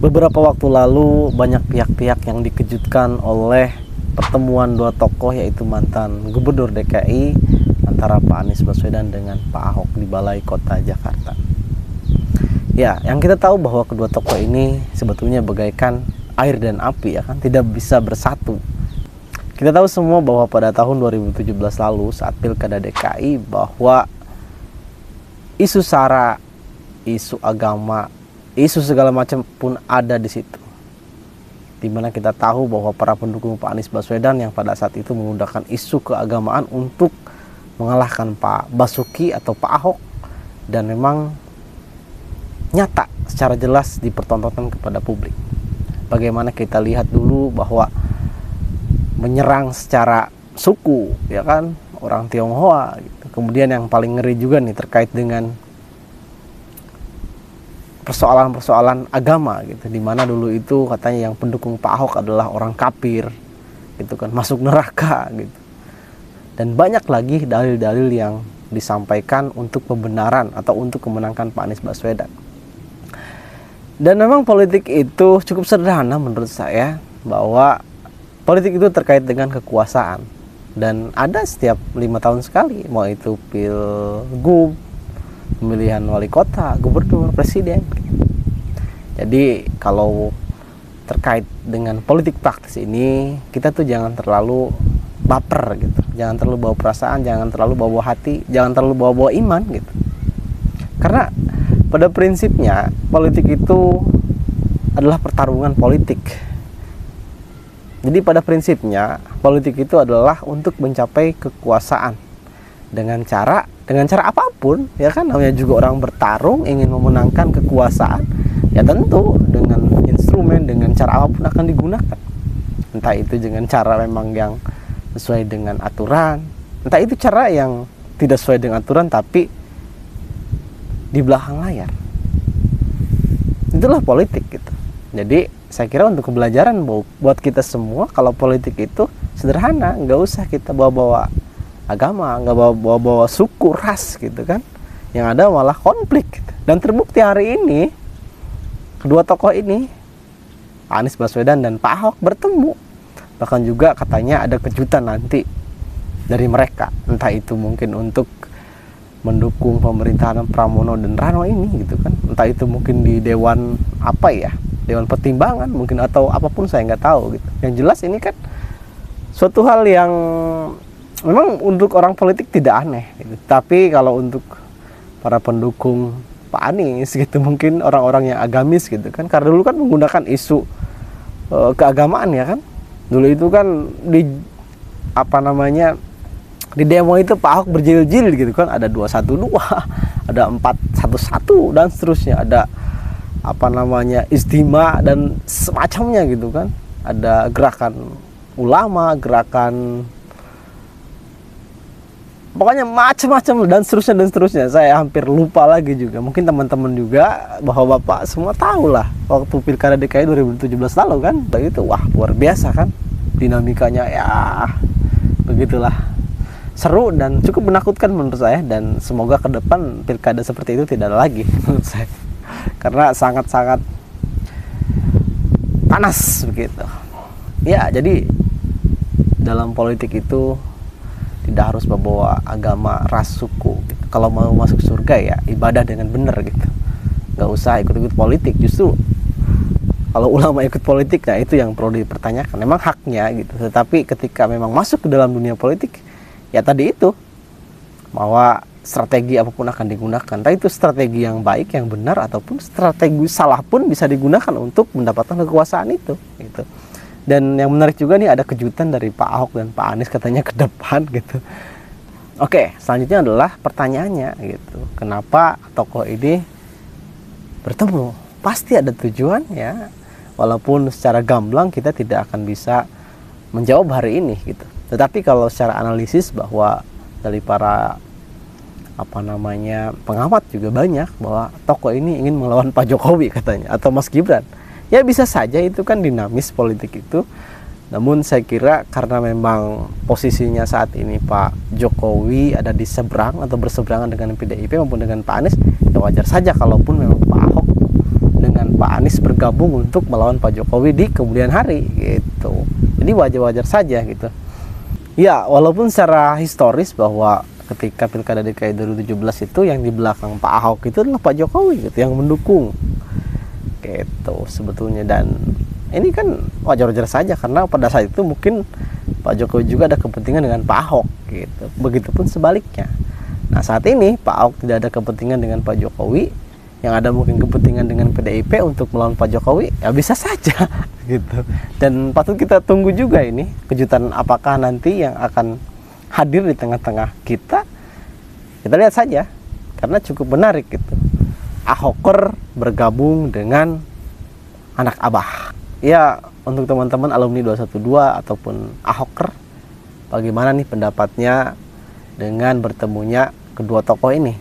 Beberapa waktu lalu banyak pihak-pihak yang dikejutkan oleh pertemuan dua tokoh, yaitu mantan Gubernur DKI antara Pak Anies Baswedan dengan Pak Ahok di Balai Kota Jakarta. Ya, yang kita tahu bahwa kedua tokoh ini sebetulnya bagaikan air dan api, ya kan, tidak bisa bersatu. Kita tahu semua bahwa pada tahun 2017 lalu saat Pilkada DKI bahwa isu SARA, isu agama, isu segala macam pun ada di situ. Dimana kita tahu bahwa para pendukung Pak Anies Baswedan yang pada saat itu menggunakan isu keagamaan untuk mengalahkan Pak Basuki atau Pak Ahok, dan memang nyata secara jelas dipertontonkan kepada publik. Bagaimana kita lihat dulu bahwa menyerang secara suku, ya kan, orang Tionghoa gitu. Kemudian yang paling ngeri juga nih terkait dengan persoalan-persoalan agama gitu, dimana dulu itu katanya yang pendukung Pak Ahok adalah orang kafir gitu kan, masuk neraka gitu, dan banyak lagi dalil-dalil yang disampaikan untuk pembenaran atau untuk kemenangan Pak Anies Baswedan. Dan memang politik itu cukup sederhana menurut saya, bahwa politik itu terkait dengan kekuasaan, dan ada setiap 5 tahun sekali, mau itu pilgub, pemilihan wali kota, gubernur, presiden. Jadi kalau terkait dengan politik praktis ini, kita tuh jangan terlalu baper gitu, jangan terlalu bawa perasaan, jangan terlalu bawa hati, jangan terlalu bawa iman gitu. Karena pada prinsipnya politik itu adalah pertarungan politik. Jadi pada prinsipnya politik itu adalah untuk mencapai kekuasaan dengan cara apapun, ya kan, namanya juga orang bertarung ingin memenangkan kekuasaan, ya tentu dengan instrumen, dengan cara apapun akan digunakan. Entah itu dengan cara memang yang sesuai dengan aturan, entah itu cara yang tidak sesuai dengan aturan tapi di belakang layar. Itulah politik gitu. Jadi saya kira untuk pembelajaran buat kita semua, kalau politik itu sederhana, nggak usah kita bawa-bawa agama, nggak bawa-bawa suku, ras gitu kan. Yang ada malah konflik gitu. Dan terbukti hari ini kedua tokoh ini, Pak Anies Baswedan dan Pak Ahok, bertemu. Bahkan juga katanya ada kejutan nanti dari mereka, entah itu mungkin untuk mendukung pemerintahan Pramono dan Rano ini gitu kan, entah itu mungkin di dewan apa ya, dewan pertimbangan mungkin, atau apapun, saya nggak tahu gitu. Yang jelas ini kan suatu hal yang memang untuk orang politik tidak aneh gitu. Tapi kalau untuk para pendukung Pak Anies gitu, mungkin orang-orang yang agamis gitu kan, karena dulu kan menggunakan isu keagamaan, ya kan. Dulu itu kan di demo itu Pak Ahok berjilid-jilid gitu kan, ada 212, ada 411 dan seterusnya, ada Istima dan semacamnya gitu kan. Ada gerakan ulama, gerakan pokoknya macam-macam dan seterusnya. Saya hampir lupa lagi juga. Mungkin teman-teman juga, bahwa Bapak semua tahu lah waktu Pilkada DKI 2017 lalu kan, itu wah luar biasa kan dinamikanya, ya begitulah, seru dan cukup menakutkan menurut saya. Dan semoga ke depan pilkada seperti itu tidak ada lagi menurut saya, karena sangat-sangat panas begitu. Ya, jadi dalam politik itu tidak harus membawa agama, ras, suku gitu. Kalau mau masuk surga ya ibadah dengan benar gitu, nggak usah ikut-ikut politik. Justru kalau ulama ikut politik, nah itu yang perlu dipertanyakan, memang haknya gitu. Tetapi ketika memang masuk ke dalam dunia politik, ya tadi itu, bahwa strategi apapun akan digunakan. Entah itu strategi yang baik, yang benar, ataupun strategi salah pun bisa digunakan untuk mendapatkan kekuasaan itu gitu. Dan yang menarik juga nih, ada kejutan dari Pak Ahok dan Pak Anies katanya ke depan gitu. Oke, selanjutnya adalah pertanyaannya gitu, kenapa tokoh ini bertemu? Pasti ada tujuan ya, walaupun secara gamblang kita tidak akan bisa menjawab hari ini gitu. Tetapi kalau secara analisis, bahwa dari para pengamat juga banyak, bahwa tokoh ini ingin melawan Pak Jokowi katanya, atau Mas Gibran. Ya bisa saja, itu kan dinamis politik itu. Namun saya kira karena memang posisinya saat ini Pak Jokowi ada di seberang atau berseberangan dengan PDIP maupun dengan Pak Anies, ya wajar saja kalaupun memang Pak Ahok dengan Pak Anies bergabung untuk melawan Pak Jokowi di kemudian hari gitu. Jadi wajar-wajar saja gitu. Ya, walaupun secara historis bahwa ketika Pilkada DKI 2017 itu yang di belakang Pak Ahok itu adalah Pak Jokowi gitu, yang mendukung gitu sebetulnya. Dan ini kan wajar-wajar saja karena pada saat itu mungkin Pak Jokowi juga ada kepentingan dengan Pak Ahok gitu. Begitupun sebaliknya. Nah, saat ini Pak Ahok tidak ada kepentingan dengan Pak Jokowi, yang ada mungkin kepentingan dengan PDIP untuk melawan Pak Jokowi, ya bisa saja gitu. Dan patut kita tunggu juga ini kejutan apakah nanti yang akan hadir di tengah-tengah kita. Kita lihat saja karena cukup menarik gitu. Ahoker bergabung dengan anak Abah. Ya, untuk teman-teman alumni 212 ataupun Ahoker, bagaimana nih pendapatnya dengan bertemunya kedua tokoh ini?